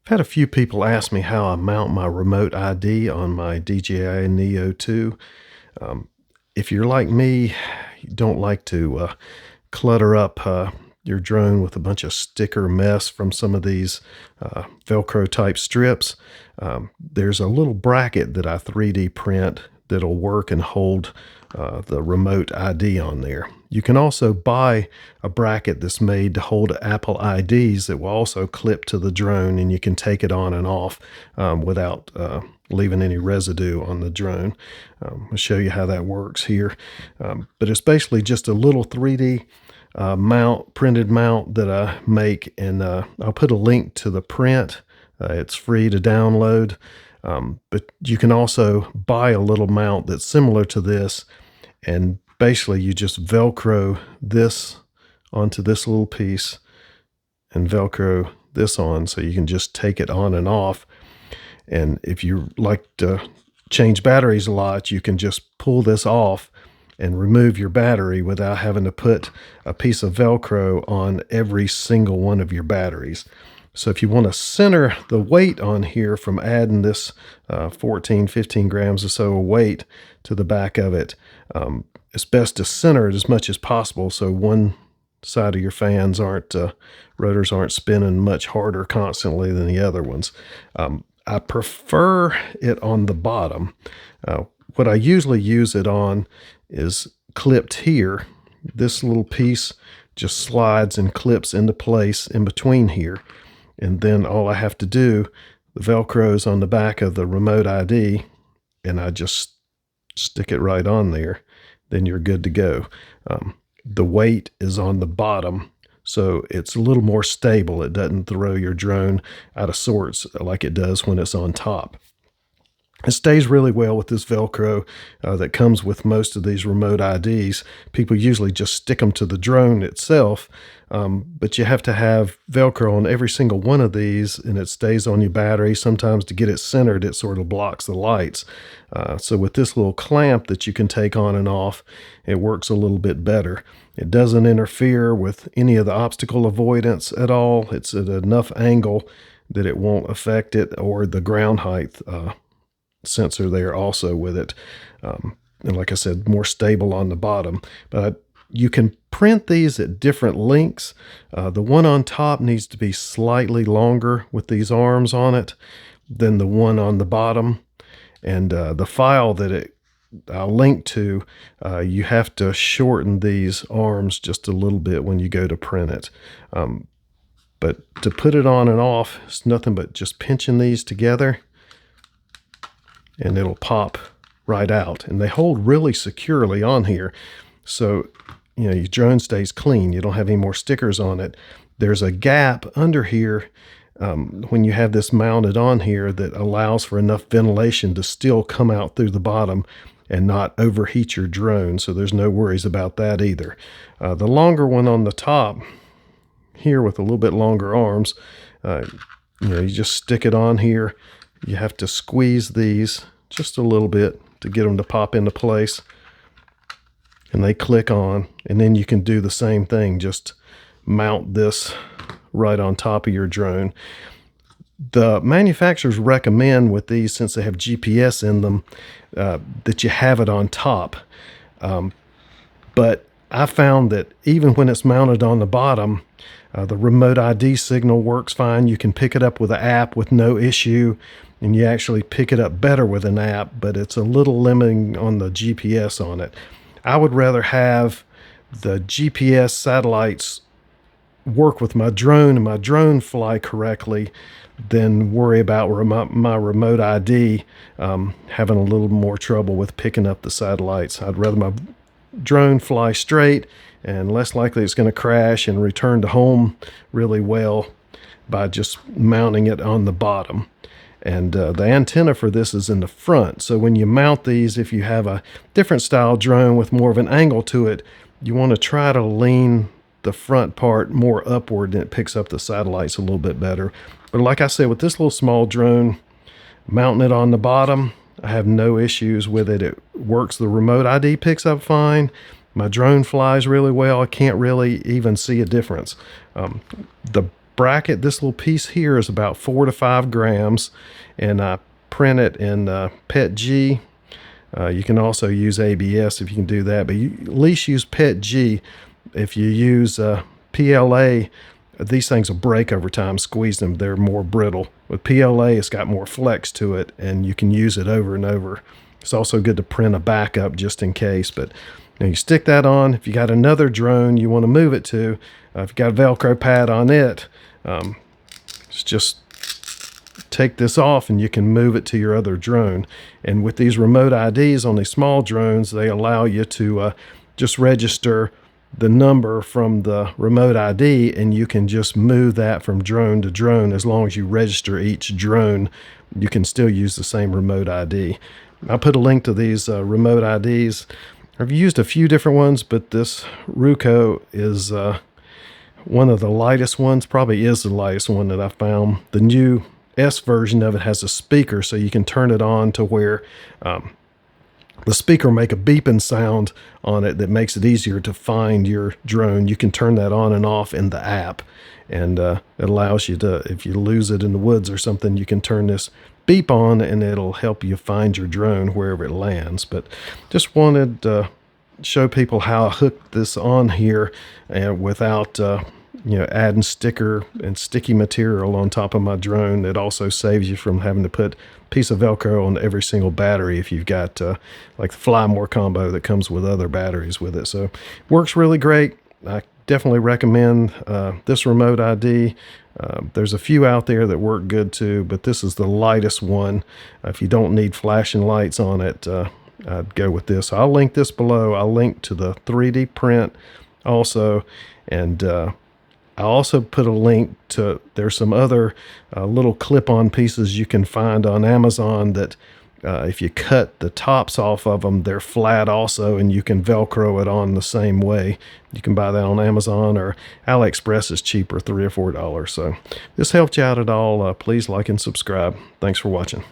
I've had a few people ask me how I mount my remote ID on my DJI Neo 2. Um, if you're like me, you don't like to clutter up your drone with a bunch of sticker mess from some of these Velcro type strips. There's a little bracket that I 3D print that'll work and hold the remote ID on there. You can also buy a bracket that's made to hold Apple IDs that will also clip to the drone, and you can take it on and off without leaving any residue on the drone. I'll show you how that works here. But it's basically just a little 3D printed mount that I make, and I'll put a link to the print. It's free to download. But you can also buy a little mount that's similar to this, and basically you just Velcro this onto this little piece and Velcro this on, so you can just take it on and off. And if you like to change batteries a lot, you can just pull this off and remove your battery without having to put a piece of Velcro on every single one of your batteries. So if you want to center the weight on here from adding this 15 grams or so of weight to the back of it, it's best to center it as much as possible so one side of your fans rotors aren't spinning much harder constantly than the other ones. I prefer it on the bottom. What I usually use it on is clipped here. This little piece just slides and clips into place in between here. And then all I have to do, the Velcro's on the back of the remote ID, and I just stick it right on there. Then you're good to go. The weight is on the bottom, so it's a little more stable. It doesn't throw your drone out of sorts like it does when it's on top. It stays really well with this Velcro that comes with most of these remote IDs. People usually just stick them to the drone itself, but you have to have Velcro on every single one of these, and it stays on your battery. Sometimes to get it centered, it sort of blocks the lights. So with this little clamp that you can take on and off, it works a little bit better. It doesn't interfere with any of the obstacle avoidance at all. It's at enough angle that it won't affect it, or the ground height sensor there also with it. And like I said, more stable on the bottom. But you can print these at different lengths. The one on top needs to be slightly longer with these arms on it than the one on the bottom. And the file that I'll link to, you have to shorten these arms just a little bit when you go to print it. But to put it on and off, it's nothing but just pinching these together, and it'll pop right out. And they hold really securely on here. So, your drone stays clean. You don't have any more stickers on it. There's a gap under here when you have this mounted on here that allows for enough ventilation to still come out through the bottom and not overheat your drone. So there's no worries about that either. The longer one on the top here with a little bit longer arms, you just stick it on here. You have to squeeze these just a little bit to get them to pop into place, and they click on, and then you can do the same thing. Just mount this right on top of your drone. The manufacturers recommend with these, since they have GPS in them, that you have it on top. But I found that even when it's mounted on the bottom, the remote ID signal works fine. You can pick it up with an app with no issue, and you actually pick it up better with an app, but it's a little limiting on the GPS on it. I would rather have the GPS satellites work with my drone and my drone fly correctly than worry about my remote ID having a little more trouble with picking up the satellites. I'd rather my drone fly straight, and less likely it's going to crash and return to home really well by just mounting it on the bottom. And the antenna for this is in the front. So when you mount these, if you have a different style drone with more of an angle to it, you want to try to lean the front part more upward, and it picks up the satellites a little bit better. But like I said, with this little small drone, mounting it on the bottom, I have no issues with it. It works. The remote ID picks up fine. My drone flies really well. I can't really even see a difference. The bracket. This little piece here is about 4 to 5 grams, and I print it in PETG. You can also use ABS if you can do that, but you at least use PETG. If you use PLA, these things will break over time. Squeeze them, they're more brittle. With PLA, it's got more flex to it, and you can use it over and over. It's also good to print a backup just in case. But now you stick that on. If you got another drone you want to move it to, if you got a Velcro pad on it, just take this off and you can move it to your other drone. And with these remote IDs on these small drones, they allow you to just register the number from the remote ID, and you can just move that from drone to drone. As long as you register each drone, you can still use the same remote ID. I'll put a link to these remote IDs. I've used a few different ones, but this Ruco is one of the lightest ones, probably is the lightest one that I found. The new S version of it has a speaker, so you can turn it on to where the speaker will make a beeping sound on it that makes it easier to find your drone. You can turn that on and off in the app, and it allows you to, if you lose it in the woods or something, you can turn this beep on and it'll help you find your drone wherever it lands. But just wanted to show people how I hooked this on here and without adding sticker and sticky material on top of my drone. It also saves you from having to put a piece of Velcro on every single battery if you've got like the Fly More combo that comes with other batteries with it. So it works really great. I definitely recommend this remote ID. There's a few out there that work good too, but this is the lightest one. If you don't need flashing lights on it, I'd go with this. I'll link this below. I'll link to the 3D print also, and I also put a link to, there's some other little clip-on pieces you can find on Amazon that if you cut the tops off of them, they're flat also, and you can Velcro it on the same way. You can buy that on Amazon, or AliExpress is cheaper, $3 or $4. So if this helped you out at all, please like and subscribe. Thanks for watching.